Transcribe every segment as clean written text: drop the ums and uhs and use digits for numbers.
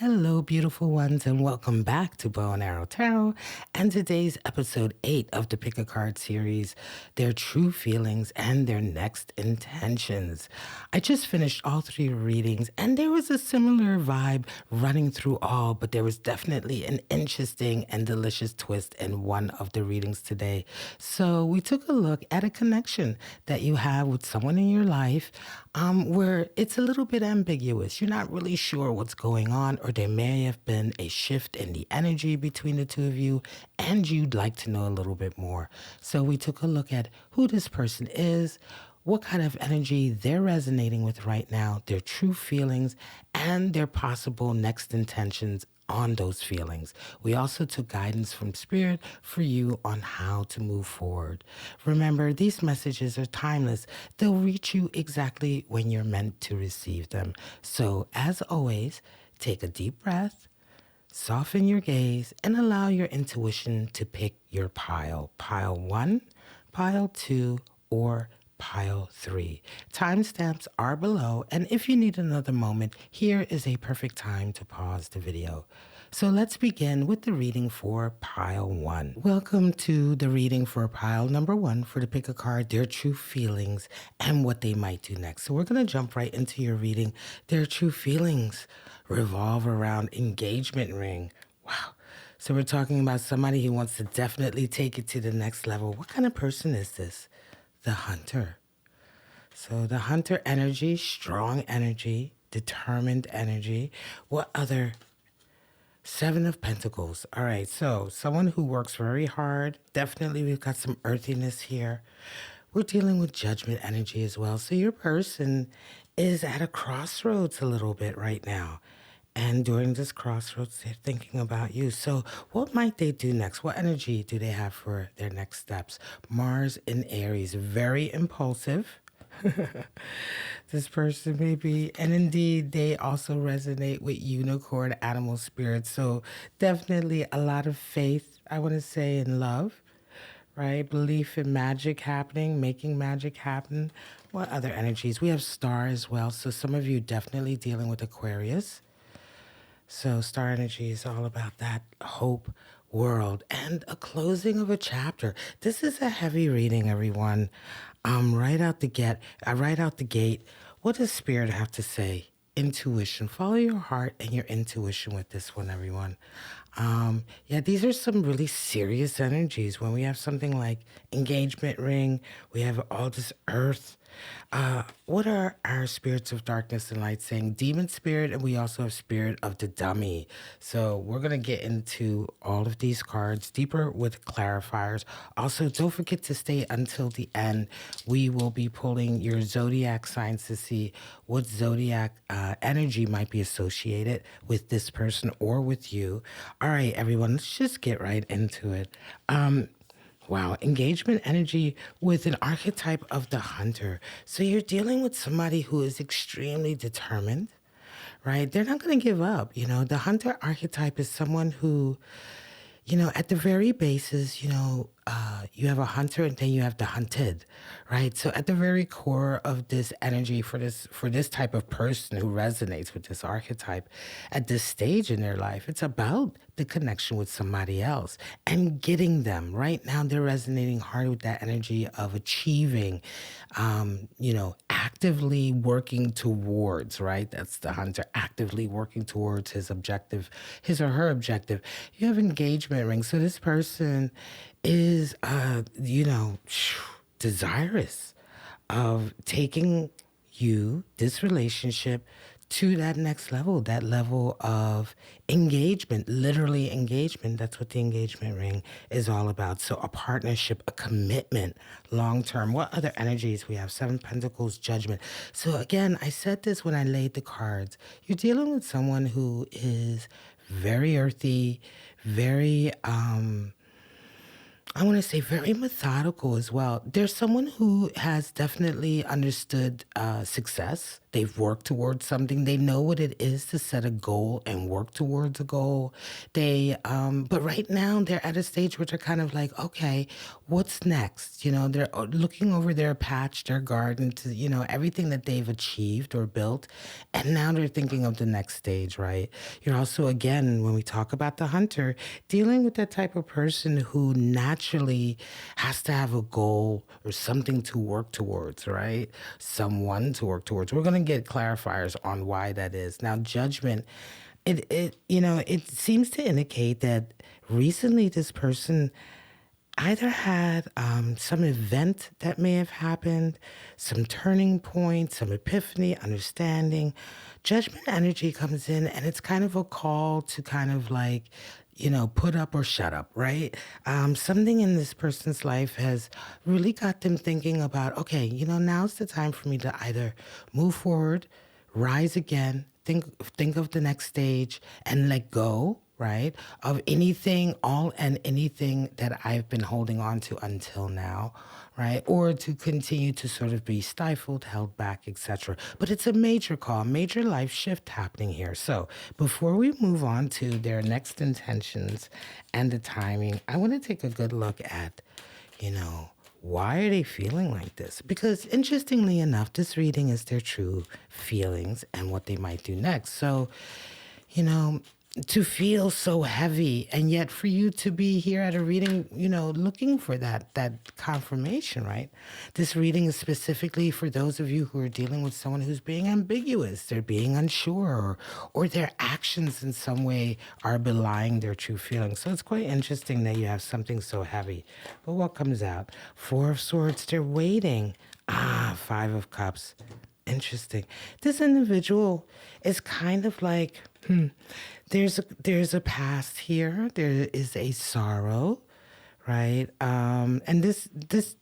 Hello, beautiful ones, and welcome back to Bow and Arrow Tarot. And today's episode 8 of the Pick a Card series, their true feelings and their next intentions. I just finished all 3 readings, and there was a similar vibe running through all, but there was definitely an interesting and delicious twist in one of the readings today. So we took a look at a connection that you have with someone in your life where it's a little bit ambiguous. You're not really sure what's going on, or there may have been a shift in the energy between the two of you, and you'd like to know a little bit more. So we took a look at who this person is, what kind of energy they're resonating with right now, their true feelings, and their possible next intentions on those feelings. We also took guidance from Spirit for you on how to move forward. Remember, these messages are timeless. They'll reach you exactly when you're meant to receive them. So, as always, take a deep breath, soften your gaze, and allow your intuition to pick your pile. Pile 1, pile 2, or pile 3. Timestamps are below, and if you need another moment, here is a perfect time to pause the video. So let's begin with the reading for pile 1. Welcome to the reading for pile number 1 for the Pick a Card, their true feelings, and what they might do next. So we're going to jump right into your reading. Their true feelings revolve around engagement ring. Wow. So we're talking about somebody who wants to definitely take it to the next level. What kind of person is this? The Hunter. So the Hunter energy, strong energy, determined energy. What other? 7 of Pentacles. All right, so someone who works very hard. Definitely we've got some earthiness here. We're dealing with judgment energy as well. So your person is at a crossroads a little bit right now. And during this crossroads, they're thinking about you. So what might they do next? What energy do they have for their next steps? Mars in Aries, very impulsive. This person may be, and indeed, they also resonate with unicorn animal spirits. So definitely a lot of faith, I want to say, in love, right? Belief in magic happening, making magic happen. What other energies? We have star as well. So some of you definitely dealing with Aquarius. So star energy is all about that hope world and a closing of a chapter. This is a heavy reading, everyone. Right out the gate. What does Spirit have to say? Intuition. Follow your heart and your intuition with this one, everyone. Yeah, these are some really serious energies. When we have something like engagement ring, we have all this earth. What are our spirits of darkness and light saying? Demon spirit, and we also have spirit of the dummy. So we're going to get into all of these cards deeper with clarifiers. Also, don't forget to stay until the end. We will be pulling your zodiac signs to see what zodiac energy might be associated with this person or with you. All right, everyone, let's just get right into it. Wow, engagement energy with an archetype of the Hunter. So you're dealing with somebody who is extremely determined, right? They're not going to give up. The Hunter archetype is someone who, at the very basis, you have a hunter and then you have the hunted, right? So at the very core of this energy for this type of person who resonates with this archetype at this stage in their life, it's about the connection with somebody else and getting them. Right now, they're resonating hard with that energy of achieving, actively working towards, right? That's the hunter, actively working towards his objective, his or her objective. You have engagement rings. So this person is, desirous of taking this relationship, to that next level, that level of engagement, literally engagement. That's what the engagement ring is all about. So a partnership, a commitment, long-term. What other energies we have? 7 Pentacles, judgment. So again, I said this when I laid the cards. You're dealing with someone who is very earthy, very, I want to say very methodical as well. There's someone who has definitely understood success They've worked towards something. They know what it is to set a goal and work towards a goal. But right now they're at a stage where they're kind of like, okay, what's next? They're looking over their patch, their garden, to everything that they've achieved or built, and now they're thinking of the next stage, right? You're also, again, when we talk about the hunter, dealing with that type of person who naturally has to have a goal or something to work towards, right? Someone to work towards. We're going to get clarifiers on why that is. Now, judgment, it seems to indicate that recently this person either had some event that may have happened, some turning point, some epiphany, understanding. Judgment energy comes in, and it's kind of a call to kind of like, put up or shut up, right? Something in this person's life has really got them thinking about, okay, now's the time for me to either move forward, rise again, think of the next stage, and let go, right, of anything, all and anything that I've been holding on to until now, right, or to continue to sort of be stifled, held back, etc. But it's a major call, major life shift happening here. So before we move on to their next intentions and the timing, I want to take a good look at, why are they feeling like this? Because interestingly enough, this reading is their true feelings and what they might do next. So, to feel so heavy, and yet for you to be here at a reading, looking for that confirmation, right? This reading is specifically for those of you who are dealing with someone who's being ambiguous, they're being unsure, or their actions in some way are belying their true feelings. So it's quite interesting that you have something so heavy. But what comes out? Four of Swords, they're waiting. Five of Cups. Interesting. This individual is kind of like, there's a past here. There is a sorrow, right? And this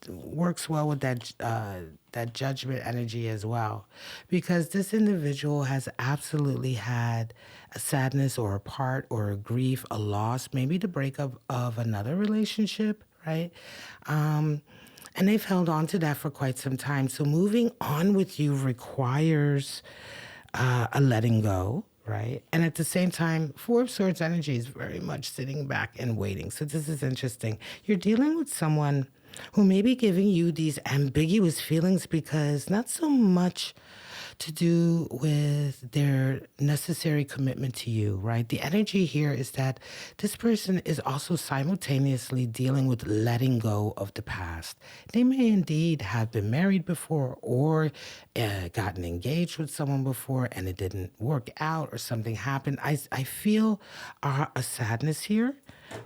works well with that judgment energy as well, because this individual has absolutely had a sadness or a part or a grief, a loss, maybe the breakup of another relationship, right? And they've held on to that for quite some time. So moving on with you requires a letting go, right? And at the same time, Four of Swords energy is very much sitting back and waiting. So this is interesting. You're dealing with someone who may be giving you these ambiguous feelings because not so much to do with their necessary commitment to you, right? The energy here is that this person is also simultaneously dealing with letting go of the past. They may indeed have been married before or gotten engaged with someone before and it didn't work out or something happened. I feel a sadness here,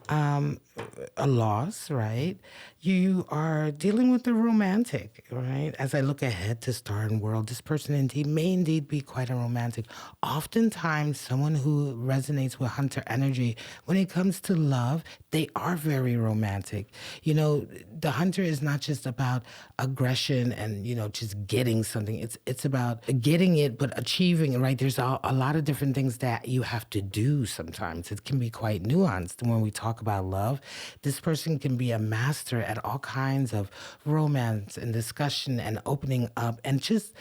a loss, right? You are dealing with the romantic, right? As I look ahead to Star and World, this person may indeed be quite a romantic. Oftentimes, someone who resonates with Hunter energy, when it comes to love, they are very romantic. The Hunter is not just about aggression and, just getting something. It's about getting it, but achieving it, right? There's a lot of different things that you have to do sometimes. It can be quite nuanced. When we talk about love, this person can be a master at all kinds of romance and discussion and opening up and just,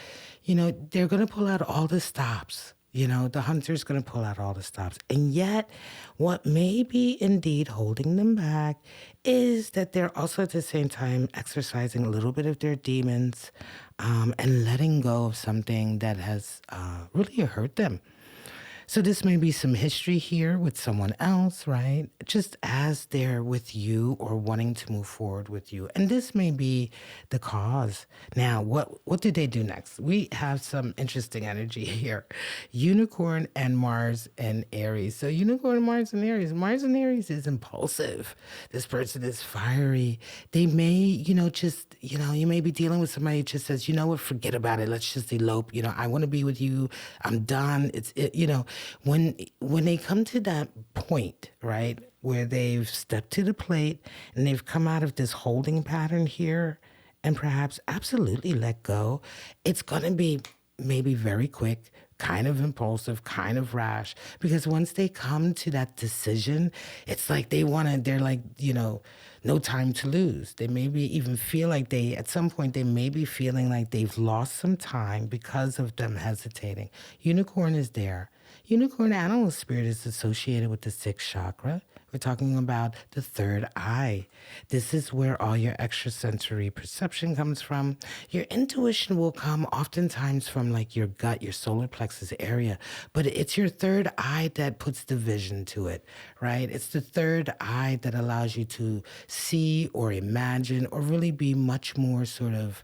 they're going to pull out all the stops. The Hunter's going to pull out all the stops. And yet, what may be indeed holding them back is that they're also at the same time exercising a little bit of their demons and letting go of something that has really hurt them. So this may be some history here with someone else, right? Just as they're with you or wanting to move forward with you. And this may be the cause. Now, what do they do next? We have some interesting energy here. Unicorn and Mars and Aries. So Unicorn, Mars and Aries. Mars and Aries is impulsive. This person is fiery. They may, you may be dealing with somebody who just says, you know what, forget about it. Let's just elope. I want to be with you. I'm done. When they come to that point, right, where they've stepped to the plate and they've come out of this holding pattern here and perhaps absolutely let go, it's going to be maybe very quick, kind of impulsive, kind of rash, because once they come to that decision, it's like they're like, no time to lose. They maybe even feel like at some point, they may be feeling like they've lost some time because of them hesitating. Unicorn is there. Unicorn animal spirit is associated with the sixth chakra. We're talking about the third eye. This is where all your extrasensory perception comes from. Your intuition will come oftentimes from like your gut, your solar plexus area, but it's your third eye that puts the vision to it, right? It's the third eye that allows you to see or imagine or really be much more sort of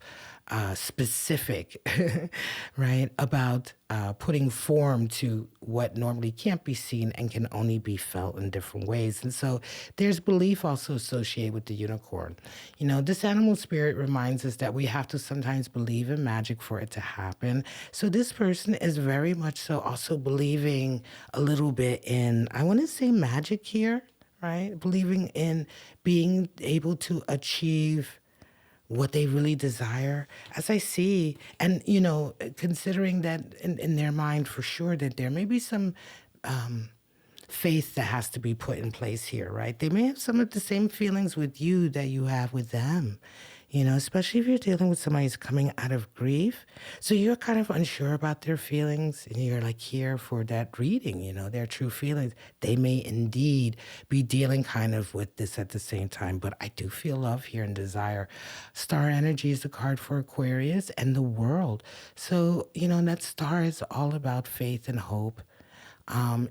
specific, right, about putting form to what normally can't be seen and can only be felt in different ways. And so there's belief also associated with the unicorn. This animal spirit reminds us that we have to sometimes believe in magic for it to happen. So this person is very much so also believing a little bit in, I want to say magic here, right? Believing in being able to achieve what they really desire, as I see, and, considering that in their mind for sure that there may be some faith that has to be put in place here, right? They may have some of the same feelings with you that you have with them, especially if you're dealing with somebody who's coming out of grief. So you're kind of unsure about their feelings and you're like here for that reading, their true feelings. They may indeed be dealing kind of with this at the same time, but I do feel love here and desire. Star energy is a card for Aquarius and the world. So, that star is all about faith and hope.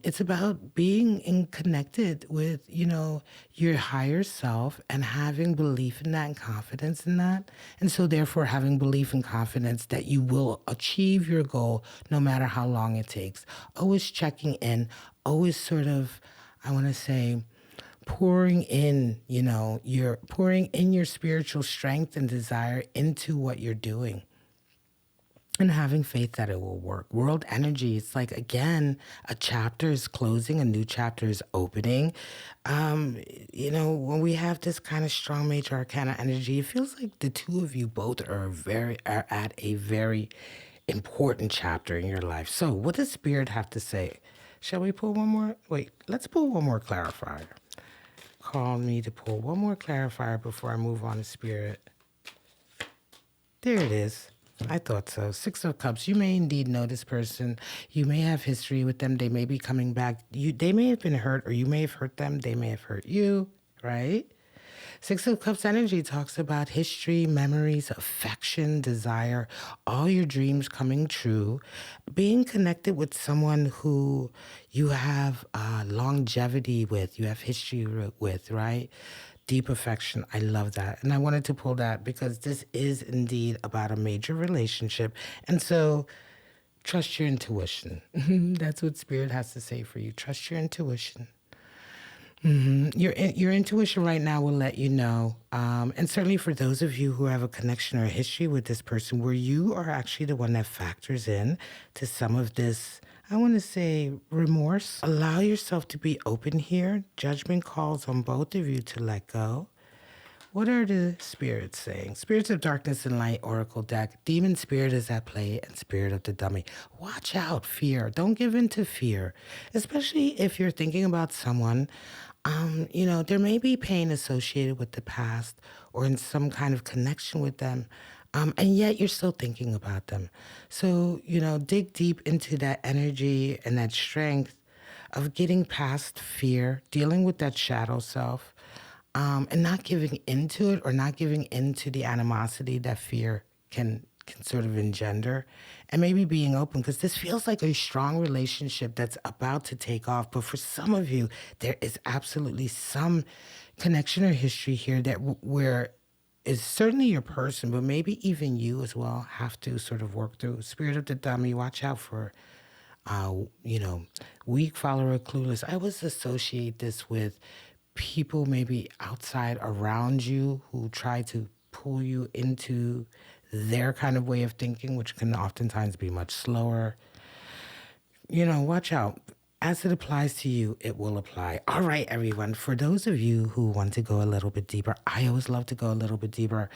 It's about being connected with, your higher self and having belief in that and confidence in that. And so therefore having belief and confidence that you will achieve your goal no matter how long it takes. Always checking in, always sort of, I want to say, pouring in, you're pouring in your spiritual strength and desire into what you're doing. And having faith that it will work. World energy, it's like, again, a chapter is closing, a new chapter is opening. When we have this kind of strong major arcana energy, it feels like the two of you both are at a very important chapter in your life. So what does Spirit have to say? Shall we pull one more? Wait, let's pull one more clarifier. Call me to pull one more clarifier before I move on to Spirit. There it is. I thought so. Six of Cups. You may indeed know this person. You may have history with them. They may be coming back. They may have been hurt, or you may have hurt them. They may have hurt you, right? Six of Cups energy talks about history, memories, affection, desire, all your dreams coming true, being connected with someone who you have longevity with, you have history with, right? Deep affection. I love that. And I wanted to pull that because this is indeed about a major relationship. And so trust your intuition. That's what Spirit has to say for you. Trust your intuition. Your intuition right now will let you know. And certainly for those of you who have a connection or a history with this person where you are actually the one that factors in to some of this, I want to say, remorse. Allow yourself to be open here. Judgment calls on both of you to let go. What are the spirits saying? Spirits of Darkness and Light Oracle deck. Demon spirit is at play and Spirit of the Dummy. Watch out, fear. Don't give in to fear, especially if you're thinking about someone. There may be pain associated with the past or in some kind of connection with them. And yet you're still thinking about them. So, dig deep into that energy and that strength of getting past fear, dealing with that shadow self, and not giving into it or not giving into the animosity that fear can sort of engender, and maybe being open, because this feels like a strong relationship that's about to take off. But for some of you, there is absolutely some connection or history here that where is certainly your person, but maybe even you as well have to sort of work through. Spirit of the Dummy, watch out for, weak follower, clueless. I always associate this with people maybe outside around you who try to pull you into their kind of way of thinking, which can oftentimes be much slower. Watch out. As it applies to you, it will apply. All right, everyone. For those of you who want to go a little bit deeper, I always love to go a little bit deeper.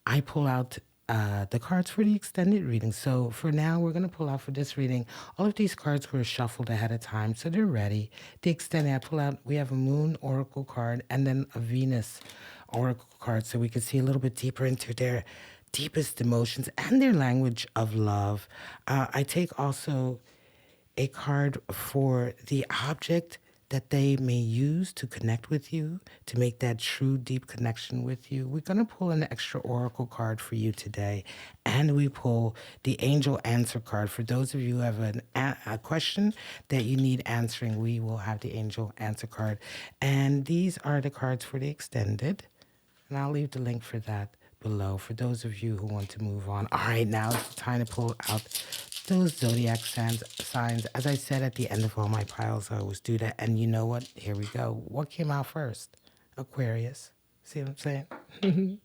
I pull out the cards for the extended reading. So for now, we're going to pull out for this reading. All of these cards were shuffled ahead of time, so they're ready. The extended, I pull out, we have a Moon Oracle card and then a Venus Oracle card, so we can see a little bit deeper into their deepest emotions and their language of love. I take also a card for the object that they may use to connect with you, to make that true deep connection with you. We're going to pull an extra oracle card for you today, and we pull the angel answer card. For those of you who have a question that you need answering, we will have the angel answer card. And these are the cards for the extended, and I'll leave the link for that below for those of you who want to move on. All right, now it's time to pull out those zodiac signs. As I said at the end of all my piles, I always do that. And you know what? Here we go. What came out first? Aquarius. See what I'm saying?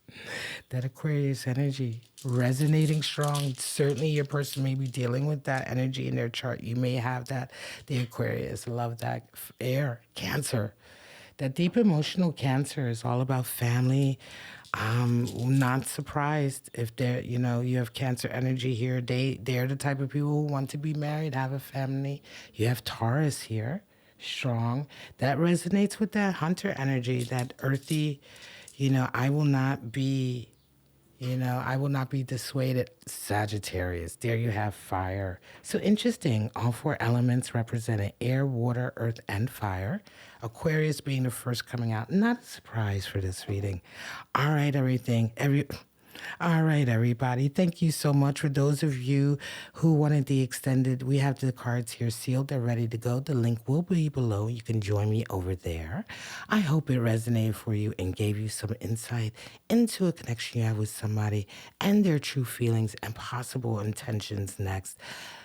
That Aquarius energy resonating strong. Certainly your person may be dealing with that energy in their chart. You may have that. The Aquarius, love that. Air, Cancer. That deep emotional Cancer is all about family. I'm not surprised if you have Cancer energy here. They're the type of people who want to be married, have a family. You have Taurus here, strong. That resonates with that Hunter energy, that earthy, I will not be dissuaded. Sagittarius, there you have fire. So interesting, all four elements represented: air, water, earth, and fire. Aquarius being the first coming out. Not a surprise for this reading. All right, all right, everybody. Thank you so much. For those of you who wanted the extended, we have the cards here sealed. They're ready to go. The link will be below. You can join me over there. I hope it resonated for you and gave you some insight into a connection you have with somebody and their true feelings and possible intentions next.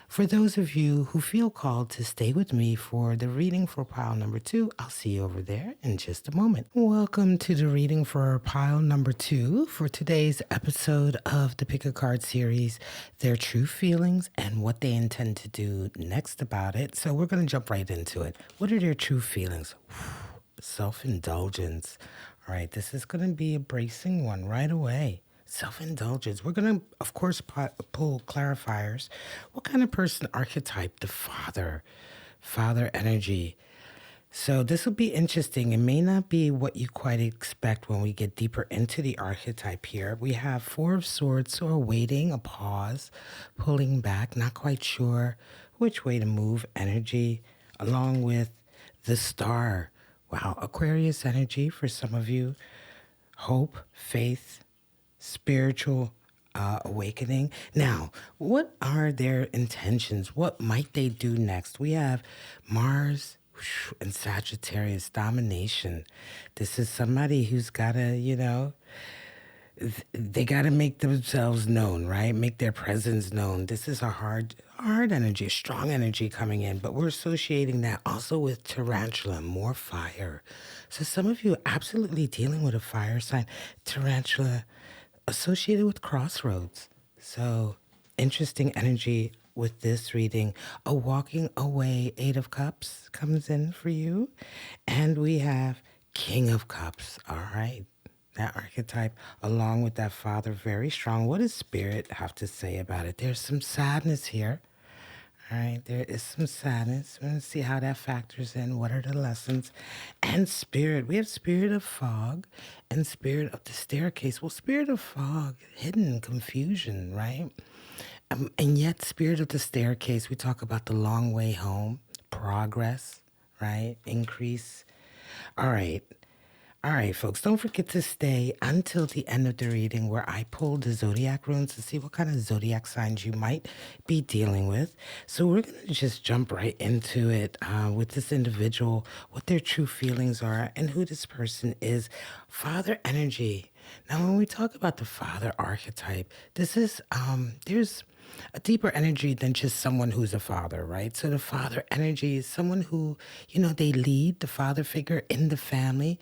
For those of you who feel called to stay with me for the reading for pile number 2, I'll see you over there in just a moment. Welcome to the reading for pile number 2 for today's episode of the Pick a Card series, their true feelings and what they intend to do next about it. So we're going to jump right into it. What are their true feelings? Self-indulgence. All right, this is going to be a bracing one right away. Self-indulgence. We're going to, of course, pull clarifiers. What kind of person archetype? The father energy. So this will be interesting. It may not be what you quite expect when we get deeper into the archetype here. We have Four of Swords, so a waiting, a pause, pulling back, not quite sure which way to move energy, along with the Star. Wow, Aquarius energy for some of you. Hope, faith, spiritual awakening. Now, what are their intentions? What might they do next? We have Mars and Sagittarius, domination. This is somebody who's got to, they got to make themselves known, right? Make their presence known. This is a hard energy, strong energy coming in, but we're associating that also with tarantula, more fire. So some of you are absolutely dealing with a fire sign. Tarantula associated with crossroads. So interesting energy with this reading. A walking away, 8 of Cups comes in for you. And we have King of Cups. All right. That archetype, along with that father, very strong. What does Spirit have to say about it? There's some sadness here. All right, there is some sadness. We're going to see how that factors in. What are the lessons? And Spirit. We have Spirit of Fog and Spirit of the Staircase. Well, Spirit of Fog, hidden confusion, right? And yet Spirit of the Staircase, we talk about the long way home, progress, right? Increase. All right. All right, folks, don't forget to stay until the end of the reading where I pull the zodiac runes to see what kind of zodiac signs you might be dealing with. So we're going to just jump right into it with this individual, what their true feelings are, and who this person is. Father energy. Now, when we talk about the father archetype, this is, there's a deeper energy than just someone who's a father, right? So the father energy is someone who, they lead, the father figure in the family.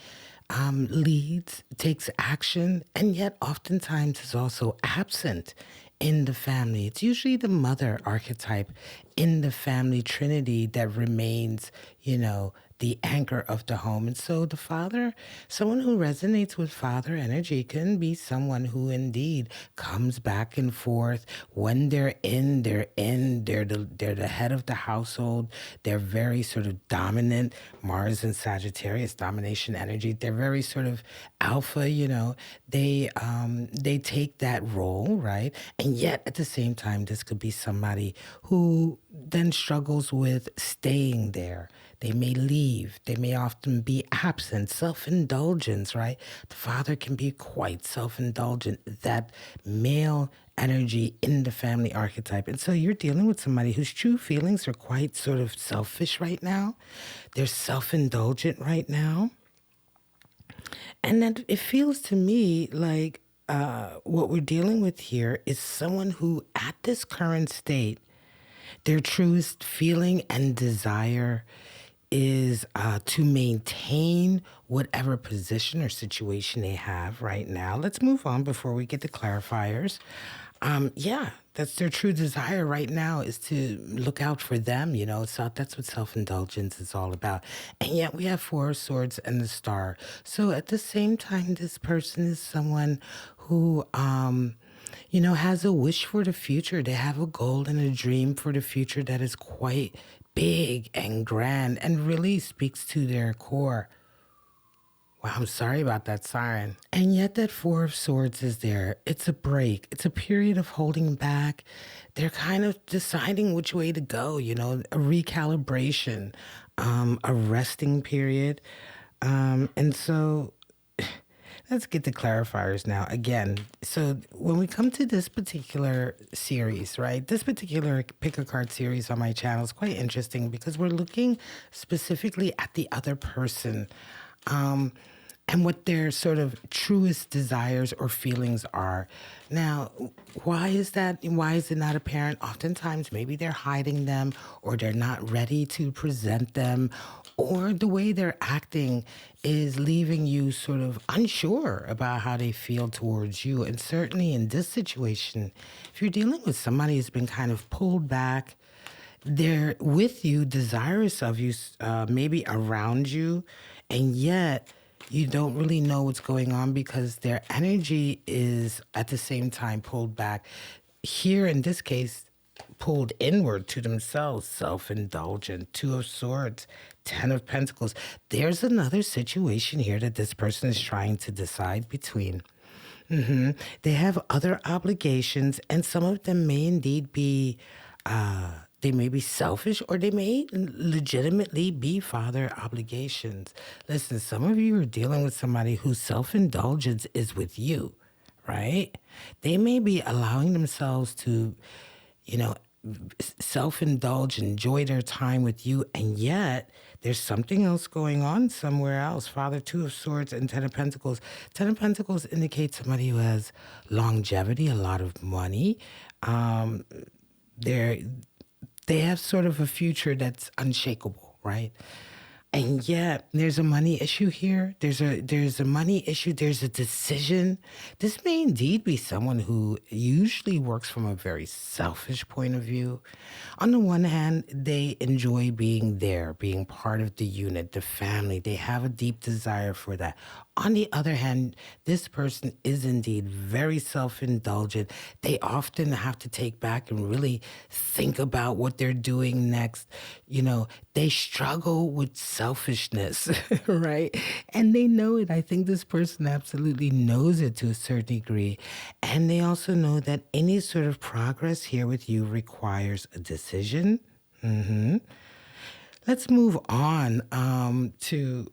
Leads, takes action, and yet oftentimes is also absent in the family. It's usually the mother archetype in the family trinity that remains, the the anchor of the home. And so the father, someone who resonates with father energy, can be someone who indeed comes back and forth. When they're in, they're in. They're the head of the household. They're very sort of dominant. Mars and Sagittarius, domination energy. They're very sort of alpha, they take that role, right? And yet at the same time, this could be somebody who then struggles with staying there. They may leave. They may often be absent. Self-indulgence, right? The father can be quite self-indulgent. That male energy in the family archetype. And so you're dealing with somebody whose true feelings are quite sort of selfish right now. They're self-indulgent right now. And then it feels to me like what we're dealing with here is someone who, at this current state, their truest feeling and desire is to maintain whatever position or situation they have right now. Let's move on before we get the clarifiers. Yeah, that's their true desire right now, is to look out for them, So that's what self-indulgence is all about. And yet we have Four of Swords and the Star. So at the same time, this person is someone who, has a wish for the future. They have a goal and a dream for the future that is quite big and grand and really speaks to their core. Wow, I'm sorry about that siren. And yet that Four of Swords is there. It's a break. It's a period of holding back. They're kind of deciding which way to go, a recalibration, a resting period. And so let's get the clarifiers now. Again, so when we come to this particular series, right, this particular Pick a Card series on my channel is quite interesting because we're looking specifically at the other person. And what their sort of truest desires or feelings are. Now, why is that? Why is it not apparent? Oftentimes, maybe they're hiding them, or they're not ready to present them, or the way they're acting is leaving you sort of unsure about how they feel towards you. And certainly in this situation, if you're dealing with somebody who's been kind of pulled back, they're with you, desirous of you, maybe around you, and yet you don't really know what's going on because their energy is at the same time pulled back. Here in this case, pulled inward to themselves, self-indulgent, Two of Swords, Ten of Pentacles. There's another situation here that this person is trying to decide between. They have other obligations, and some of them may indeed be they may be selfish, or they may legitimately be father obligations. Listen, some of you are dealing with somebody whose self-indulgence is with you, right? They may be allowing themselves to, self-indulge, enjoy their time with you, and yet there's something else going on somewhere else. Father, Two of Swords, and Ten of Pentacles. Ten of Pentacles indicates somebody who has longevity, a lot of money. They have sort of a future that's unshakable, right? And yet there's a money issue here. There's a money issue. There's a decision. This may indeed be someone who usually works from a very selfish point of view. On the one hand, they enjoy being there, being part of the unit, the family. They have a deep desire for that. On the other hand, this person is indeed very self-indulgent. They often have to take back and really think about what they're doing next. They struggle with selfishness, right? And they know it. I think this person absolutely knows it to a certain degree. And they also know that any sort of progress here with you requires a decision. Let's move on to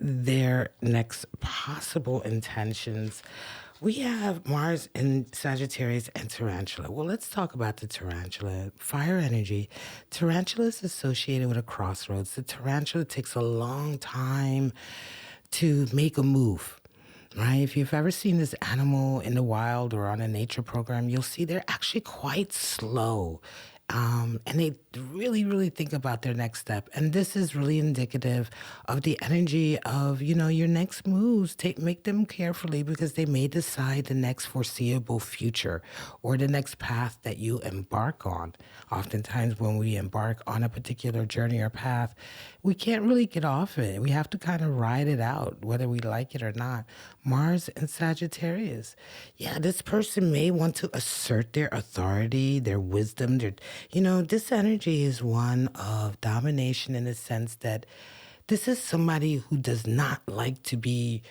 their next possible intentions. We have Mars in Sagittarius and Tarantula. Well, let's talk about the Tarantula. Fire energy. Tarantula is associated with a crossroads. The Tarantula takes a long time to make a move, right? If you've ever seen this animal in the wild or on a nature program, you'll see they're actually quite slow. and they really, really think about their next step. And this is really indicative of the energy of, your next moves. Make them carefully because they may decide the next foreseeable future or the next path that you embark on. Oftentimes when we embark on a particular journey or path, we can't really get off it. We have to kind of ride it out, whether we like it or not. Mars and Sagittarius. Yeah, this person may want to assert their authority, their wisdom. This energy is one of domination in the sense that this is somebody who does not like to be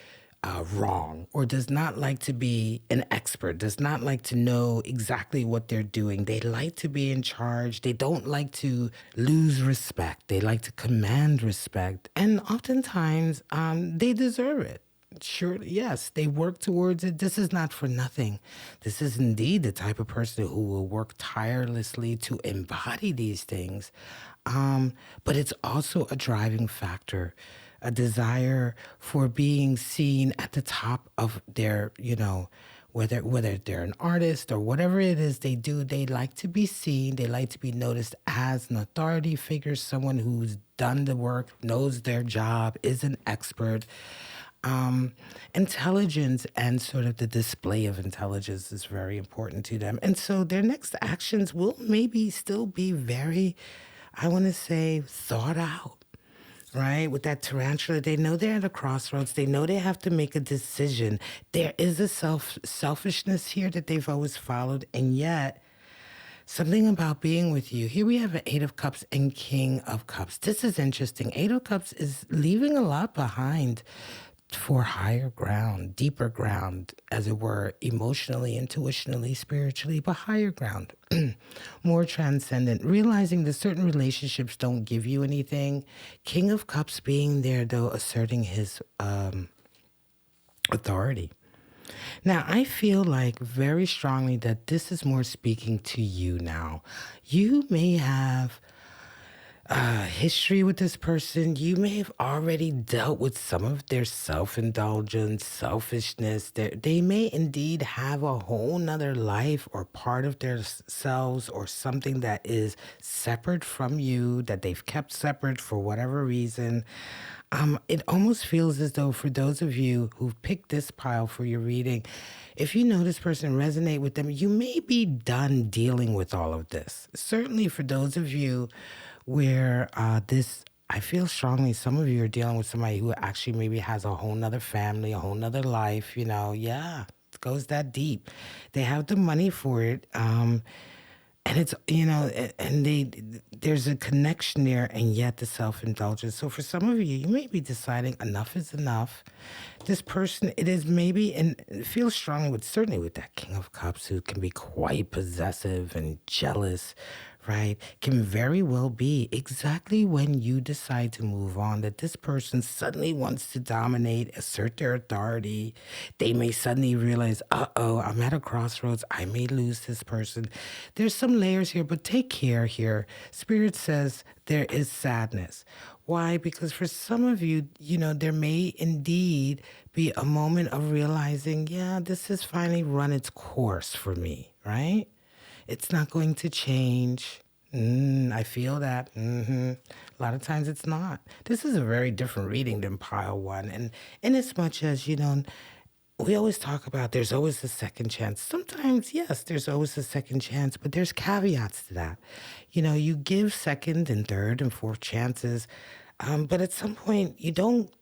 wrong or does not like to be an expert, does not like to know exactly what they're doing. They like to be in charge. They don't like to lose respect. They like to command respect. And oftentimes they deserve it. Sure, yes, they work towards it. This is not for nothing. This is indeed the type of person who will work tirelessly to embody these things. But it's also a driving factor, a desire for being seen at the top of their, whether they're an artist or whatever it is they do, they like to be seen. They like to be noticed as an authority figure, someone who's done the work, knows their job, is an expert. Intelligence and sort of the display of intelligence is very important to them. And so their next actions will maybe still be very, I want to say, thought out, right? With that tarantula, they know they're at a crossroads. They know they have to make a decision. There is a selfishness here that they've always followed. And yet, something about being with you. Here we have an Eight of Cups and King of Cups. This is interesting. Eight of Cups is leaving a lot behind for higher ground, deeper ground, as it were, emotionally, intuitionally, spiritually, but higher ground, more transcendent, realizing that certain relationships don't give you anything. King of Cups being there, though, asserting his authority. Now, I feel like very strongly that this is more speaking to you now. You may have history with this person. You may have already dealt with some of their self-indulgence, selfishness. They may indeed have a whole nother life or part of their selves or something that is separate from you, that they've kept separate for whatever reason. It almost feels as though for those of you who've picked this pile for your reading, if you know this person, resonate with them, you may be done dealing with all of this. Certainly for those of you where I feel strongly some of you are dealing with somebody who actually maybe has a whole nother family, a whole nother life, yeah, it goes that deep. They have the money for it. And it's, and there's a connection there, and yet the self-indulgence. So for some of you, you may be deciding enough is enough. This person, it is maybe, and it feels strongly certainly with that King of Cups, who can be quite possessive and jealous, right? Can very well be exactly when you decide to move on that this person suddenly wants to dominate, assert their authority. They may suddenly realize, I'm at a crossroads. I may lose this person. There's some layers here, but take care here. Spirit says there is sadness. Why? Because for some of you, there may indeed be a moment of realizing, yeah, this has finally run its course for me, right? It's not going to change. I feel that. A lot of times it's not. This is a very different reading than pile one. And in as much as, we always talk about there's always a second chance. Sometimes, yes, there's always a second chance, but there's caveats to that. You give second and third and fourth chances, but at some point you don't,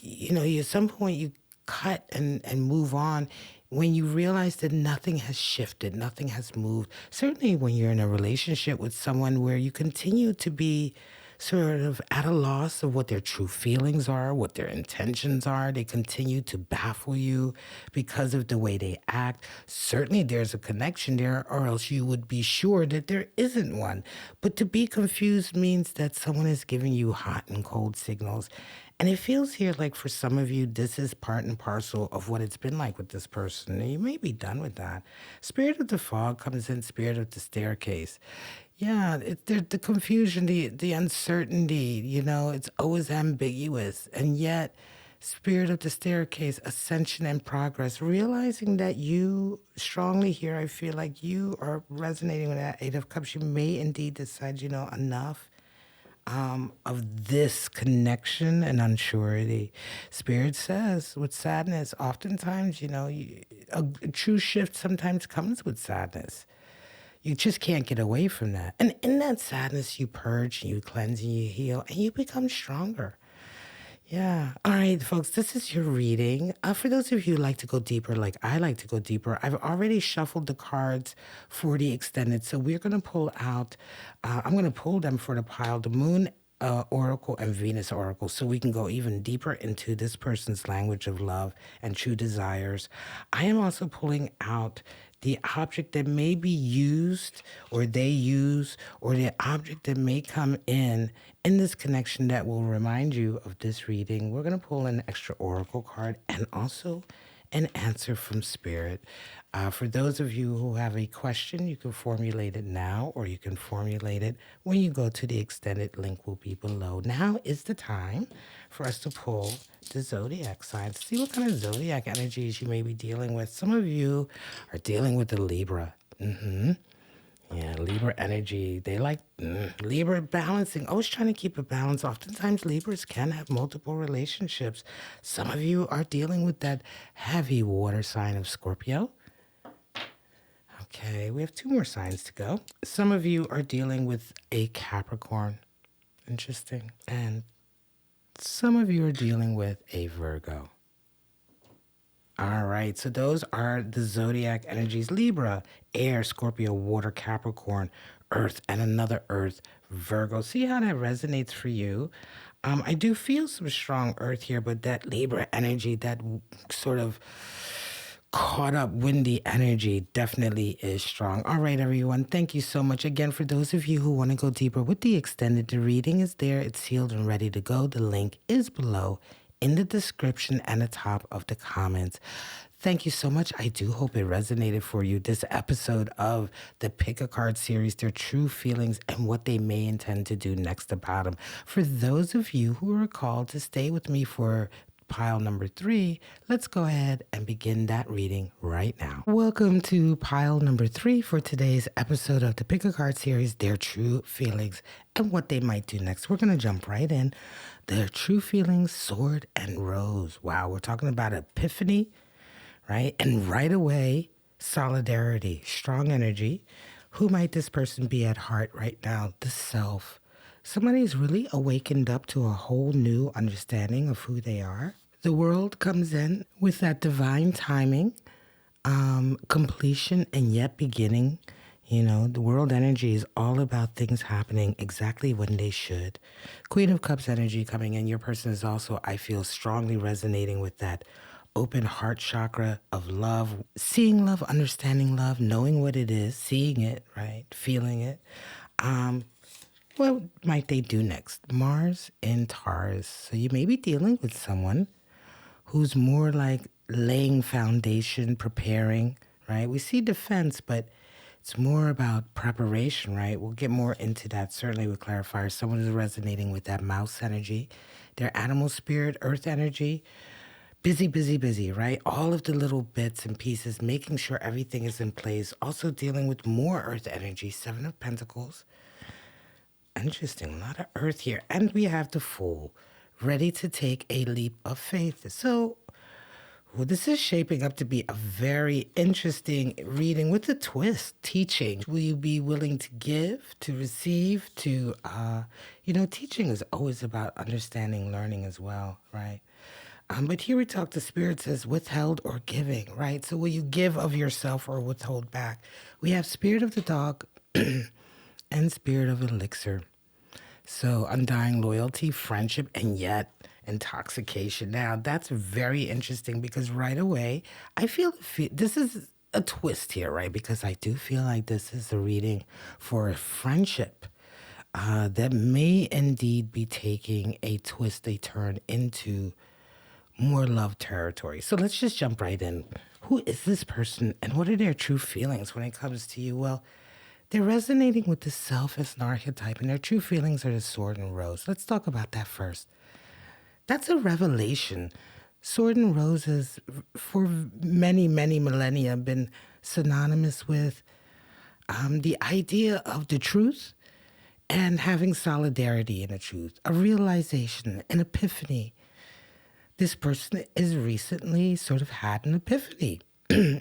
at some point you cut and move on when you realize that nothing has shifted, nothing has moved. Certainly when you're in a relationship with someone where you continue to be sort of at a loss of what their true feelings are, what their intentions are. They continue to baffle you because of the way they act. Certainly there's a connection there, or else you would be sure that there isn't one. But to be confused means that someone is giving you hot and cold signals. And it feels here like for some of you, this is part and parcel of what it's been like with this person. And you may be done with that. Spirit of the fog comes in, spirit of the staircase. Yeah, the confusion, the uncertainty, it's always ambiguous. And yet, Spirit of the staircase, ascension and progress, realizing that you strongly here, I feel like you are resonating with that Eight of Cups. You may indeed decide, enough of this connection and unsurety. Spirit says with sadness, oftentimes, a true shift sometimes comes with sadness. You just can't get away from that. And in that sadness, you purge, you cleanse, and you heal, and you become stronger. Yeah. All right, folks, this is your reading. For those of you who like to go deeper, like I like to go deeper, I've already shuffled the cards for the extended. So we're going to pull out, I'm going to pull them for the pile, the Moon Oracle and Venus Oracle, so we can go even deeper into this person's language of love and true desires. I am also pulling out the object that may be used or they use, or the object that may come in this connection that will remind you of this reading. We're going to pull an extra oracle card and also an answer from Spirit. For those of you who have a question, you can formulate it now, or you can formulate it when you go to the extended. Link will be below. Now is the time for us to pull the zodiac signs. See what kind of zodiac energies you may be dealing with. Some of you are dealing with the Libra. Yeah, Libra energy. They like Libra balancing, always trying to keep a balance. Oftentimes, Libras can have multiple relationships. Some of you are dealing with that heavy water sign of Scorpio. Okay, we have 2 more signs to go. Some of you are dealing with a Capricorn. Interesting. And some of you are dealing with a Virgo. All right, so those are the zodiac energies: Libra, air, Scorpio, water, Capricorn, earth, and another earth, Virgo. See how that resonates for you? I do feel some strong earth here, but that Libra energy, that sort of caught up windy energy, definitely is strong. All right, everyone, thank you so much again. For those of you who want to go deeper with the extended, the reading is there. It's sealed and ready to go. The link is below in the description and the top of the comments. Thank you so much. I do hope it resonated for you. This episode of the Pick a Card series, their true feelings and what they may intend to do next about them. For those of you who are called to stay with me for pile number 3, let's go ahead and begin that reading right now. Welcome to pile number 3 for today's episode of the Pick a Card series, their true feelings and what they might do next. We're going to jump right in. Their true feelings, sword and rose. Wow, we're talking about epiphany, right? And right away, solidarity, strong energy. Who might this person be at heart right now? The self. Somebody's really awakened up to a whole new understanding of who they are. The world comes in with that divine timing, completion, and yet beginning. The world energy is all about things happening exactly when they should. Queen of Cups energy coming in. Your person is also, I feel, strongly resonating with that open heart chakra of love, seeing love, understanding love, knowing what it is, seeing it, right? Feeling it. What might they do next? Mars in Taurus. So you may be dealing with someone who's more like laying foundation, preparing, right? We see defense, but it's more about preparation, right? We'll get more into that, certainly with clarifiers. Someone is resonating with that mouse energy, their animal spirit, earth energy. Busy, busy, busy, right? All of the little bits and pieces, making sure everything is in place. Also dealing with more earth energy, 7 of Pentacles. Interesting, a lot of earth here. And we have the Fool, ready to take a leap of faith. So, this is shaping up to be a very interesting reading with a twist, teaching. Will you be willing to give, to receive, to, teaching is always about understanding, learning as well, right? But here we talk, the Spirit says withheld or giving, right? So will you give of yourself or withhold back? We have Spirit of the Dog and Spirit of Elixir. So undying loyalty, friendship, and yet intoxication. Now, that's very interesting because right away, I feel this is a twist here, right? Because I do feel like this is a reading for a friendship that may indeed be taking a twist, a turn into more love territory. So let's just jump right in. Who is this person and what are their true feelings when it comes to you? Well, they're resonating with the self as an archetype, and their true feelings are the sword and rose. Let's talk about that first. That's a revelation. Sword and roses for many, many millennia have been synonymous with the idea of the truth and having solidarity in the truth, a realization, an epiphany. This person is recently sort of had an epiphany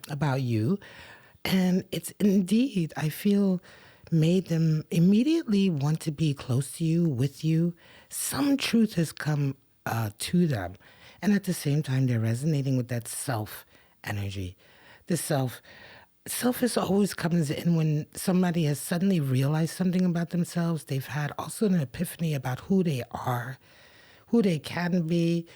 about you. And it's indeed, I feel, made them immediately want to be close to you, with you. Some truth has come to them. And at the same time, they're resonating with that self energy. The self is always comes in when somebody has suddenly realized something about themselves. They've had also an epiphany about who they are, who they can be.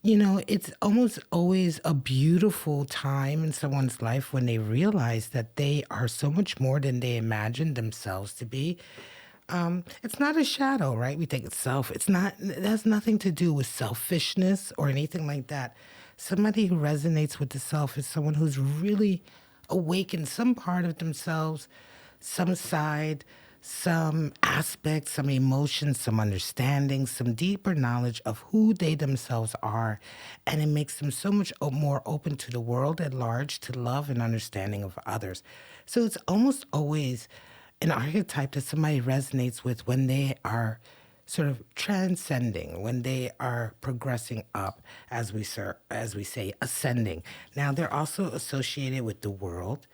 It's almost always a beautiful time in someone's life when they realize that they are so much more than they imagined themselves to be. It's not a shadow, right? We think it's self. It's not, it has nothing to do with selfishness or anything like that. Somebody who resonates with the self is someone who's really awakened some part of themselves, some side, some aspect, some emotion, some understanding, some deeper knowledge of who they themselves are. And it makes them so much more open to the world at large, to love and understanding of others. So it's almost always an archetype that somebody resonates with when they are sort of transcending, when they are progressing up, as we say, ascending. Now, they're also associated with the world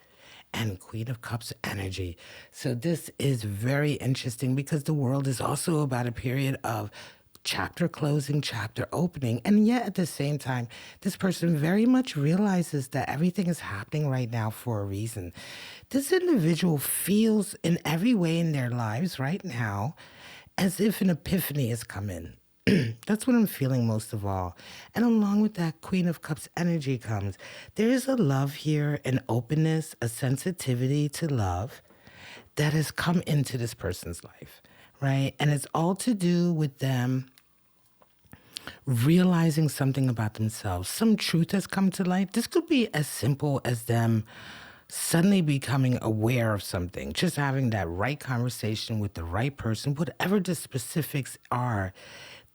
and Queen of Cups energy. So this is very interesting because the world is also about a period of chapter closing, chapter opening. And yet at the same time, this person very much realizes that everything is happening right now for a reason. This individual feels in every way in their lives right now as if an epiphany has come in. That's what I'm feeling most of all. And along with that Queen of Cups energy comes, there is a love here, an openness, a sensitivity to love that has come into this person's life, right? And it's all to do with them realizing something about themselves. Some truth has come to light. This could be as simple as them suddenly becoming aware of something, just having that right conversation with the right person, whatever the specifics are.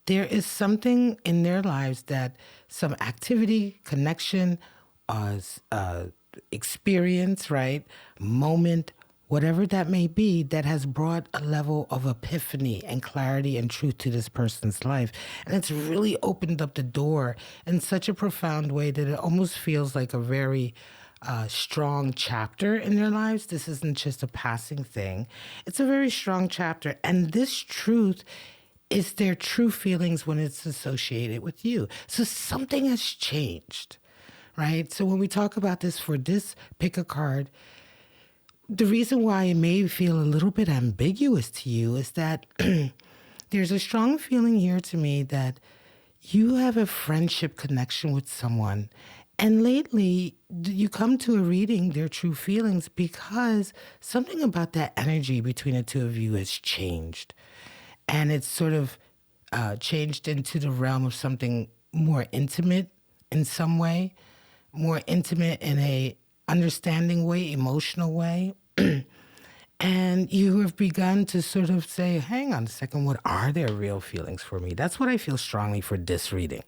There is something in their lives that some activity, connection, experience, right, moment, whatever that may be, that has brought a level of epiphany and clarity and truth to this person's life. And it's really opened up the door in such a profound way that it almost feels like a very strong chapter in their lives. This isn't just a passing thing. It's a very strong chapter. And this truth is their true feelings when it's associated with you. So something has changed, right? So when we talk about this for this pick a card, the reason why it may feel a little bit ambiguous to you is that there's a strong feeling here to me that you have a friendship connection with someone. And lately, you come to a reading their true feelings because something about that energy between the two of you has changed. And it's sort of changed into the realm of something more intimate in some way, more intimate in a understanding way, emotional way. And you have begun to sort of say, hang on a second, what are their real feelings for me? That's what I feel strongly for this reading.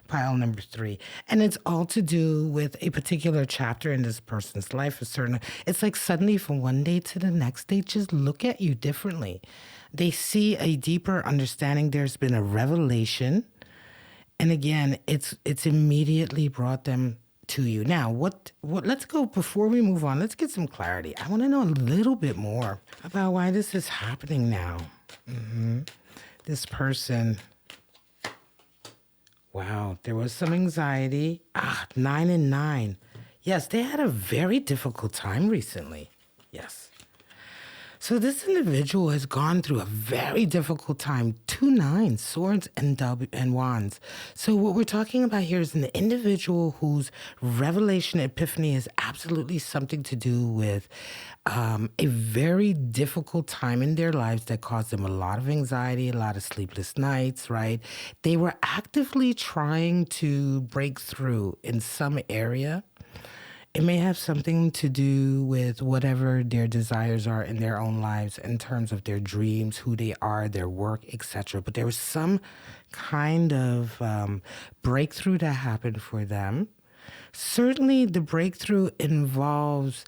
Pile number 3. And it's all to do with a particular chapter in this person's life. It's like suddenly from one day to the next, they just look at you differently. They see a deeper understanding. There's been a revelation. And again, it's immediately brought them to you. Now, what let's go, before we move on, let's get some clarity. I want to know a little bit more about why this is happening now. This person, wow, there was some anxiety. 9 and 9. Yes, they had a very difficult time recently. Yes. So this individual has gone through a very difficult time. 2 9, swords and wands. So what we're talking about here is an individual whose revelation epiphany has absolutely something to do with a very difficult time in their lives that caused them a lot of anxiety, a lot of sleepless nights, right? They were actively trying to break through in some area. It may have something to do with whatever their desires are in their own lives in terms of their dreams, who they are, their work, etc. But there was some kind of breakthrough that happened for them. Certainly, the breakthrough involves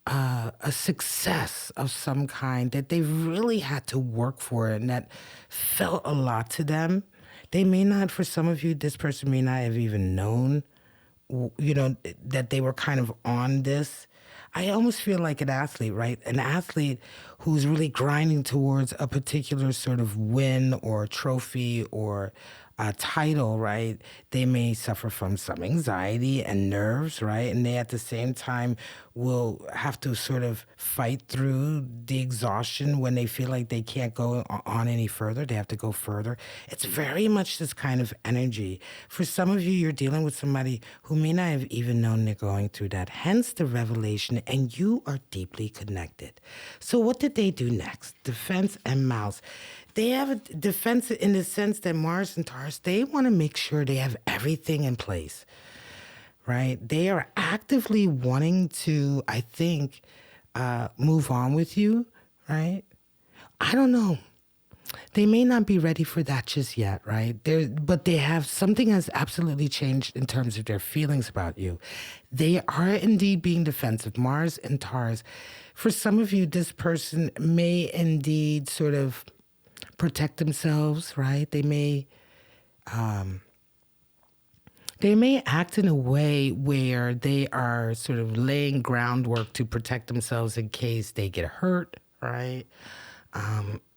a success of some kind that they really had to work for and that felt a lot to them. They may not, for some of you, this person may not have even known that they were kind of on this. I almost feel like an athlete, right? An athlete who's really grinding towards a particular sort of win or trophy or a title, right? They may suffer from some anxiety and nerves, right? And they at the same time will have to sort of fight through the exhaustion when they feel like they can't go on any further. They have to go further. It's very much this kind of energy. For some of you, you're dealing with somebody who may not have even known they're going through that. Hence the revelation, and you are deeply connected. So what did they do next? Defense and Mouse. They have a defense in the sense that Mars and Taurus, they want to make sure they have everything in place, right? They are actively wanting to, I think, move on with you, right? I don't know. They may not be ready for that just yet, right? But they have, something has absolutely changed in terms of their feelings about you. They are indeed being defensive. Mars and Taurus. For some of you, this person may indeed sort of protect themselves, right? They may act in a way where they are sort of laying groundwork to protect themselves in case they get hurt, right?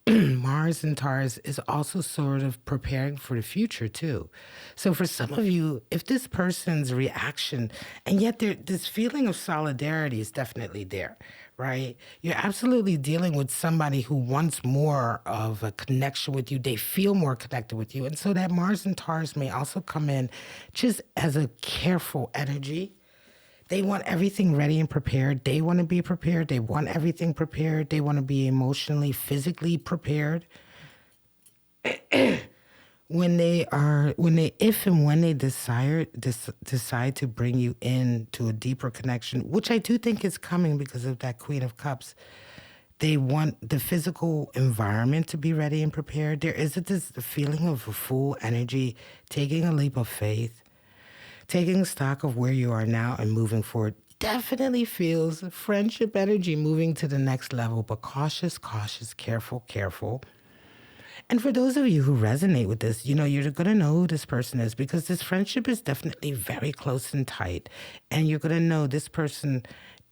Mars and Taurus is also sort of preparing for the future too. So for some of you, if this person's reaction, and yet this feeling of solidarity is definitely there, right? You're absolutely dealing with somebody who wants more of a connection with you. They feel more connected with you. And so that Mars and Taurus may also come in just as a careful energy. They want everything ready and prepared. They want to be prepared. They want everything prepared. They want to be emotionally, physically prepared. If and when they decide to bring you into a deeper connection, which I do think is coming because of that Queen of Cups, they want the physical environment to be ready and prepared. There is this feeling of a full energy, taking a leap of faith, taking stock of where you are now and moving forward. Definitely feels friendship energy moving to the next level, but cautious, careful, careful. And for those of you who resonate with this, you're going to know who this person is because this friendship is definitely very close and tight. And you're going to know this person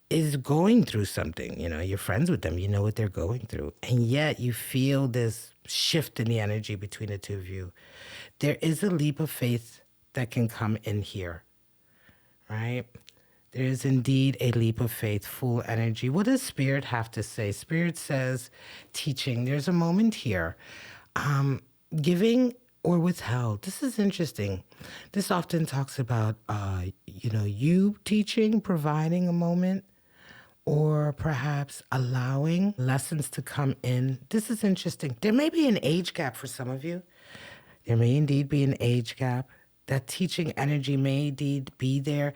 is going through something. You're friends with them. You know what they're going through. And yet you feel this shift in the energy between the two of you. There is a leap of faith that can come in here, right? There is indeed a leap of faith, full energy. What does Spirit have to say? Spirit says, teaching. There's a moment here. Giving or withheld. This is interesting. This often talks about, you teaching, providing a moment, or perhaps allowing lessons to come in. This is interesting. There may be an age gap for some of you. There may indeed be an age gap. That teaching energy may indeed be there.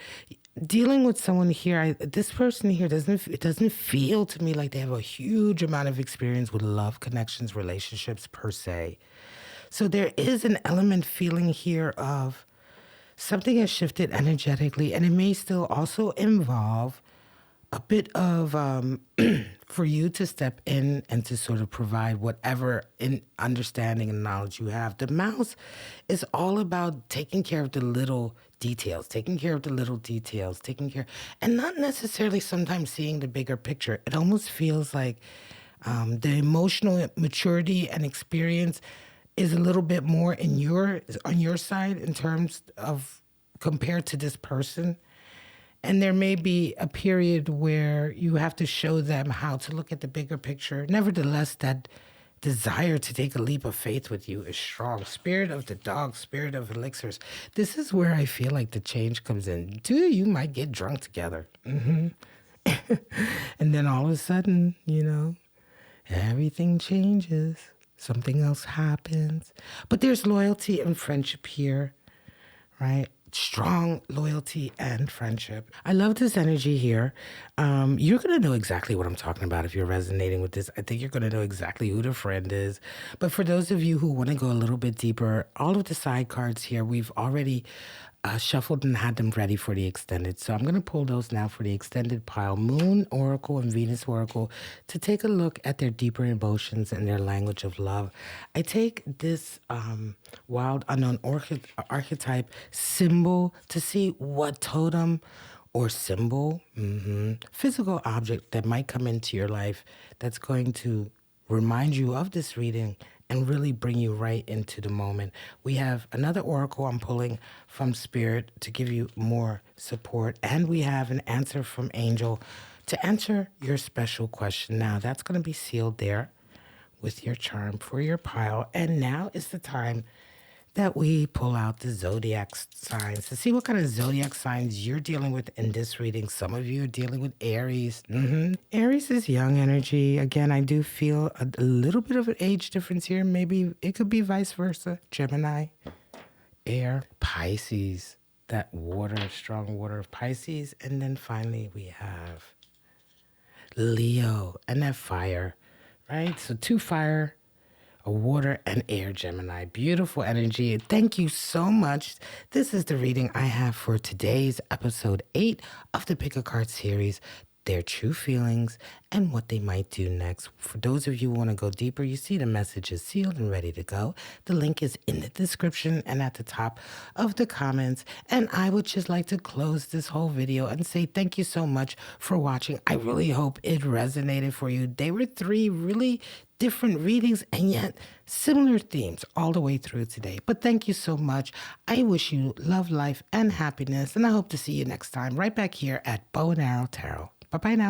Dealing with someone here, this person here doesn't feel to me like they have a huge amount of experience with love, connections, relationships per se. So there is an element feeling here of something has shifted energetically, and it may still also involve a bit of for you to step in and to sort of provide whatever in understanding and knowledge you have. The Mouse is all about taking care of the little details, and not necessarily sometimes seeing the bigger picture. It almost feels like the emotional maturity and experience is a little bit more on your side in terms of compared to this person. And there may be a period where you have to show them how to look at the bigger picture. Nevertheless, that desire to take a leap of faith with you is strong. Spirit of the dog, spirit of elixirs. This is where I feel like the change comes in. Two of you might get drunk together. And then all of a sudden, everything changes. Something else happens. But there's loyalty and friendship here, right? strong loyalty and friendship. I love this energy here. You're going to know exactly what I'm talking about if you're resonating with this. I think you're going to know exactly who the friend is. But for those of you who want to go a little bit deeper, all of the side cards here, we've already shuffled and had them ready for the extended. So I'm going to pull those now for the extended pile, Moon Oracle and Venus Oracle, to take a look at their deeper emotions and their language of love. I take this wild unknown archetype symbol to see what totem or symbol, physical object that might come into your life that's going to remind you of this reading and really bring you right into the moment. We have another oracle I'm pulling from Spirit to give you more support, and we have an answer from Angel to answer your special question. Now, that's going to be sealed there with your charm for your pile, and now is the time that we pull out the zodiac signs to see what kind of zodiac signs you're dealing with in this reading. Some of you are dealing with Aries. Aries is young energy. Again, I do feel a little bit of an age difference here. Maybe it could be vice versa. Gemini, air, Pisces, that water, strong water of Pisces. And then finally we have Leo and that fire, right? So 2 fire, a water and air Gemini. Beautiful energy. Thank you so much. This is the reading I have for today's episode 8 of the Pick a Card series, their true feelings and what they might do next. For those of you who want to go deeper, you see the message is sealed and ready to go. The link is in the description and at the top of the comments. And I would just like to close this whole video and say thank you so much for watching. I really hope it resonated for you. They were 3 really different readings and yet similar themes all the way through today. But thank you so much. I wish you love, life, and happiness. And I hope to see you next time right back here at Bow and Arrow Tarot. Bye-bye now.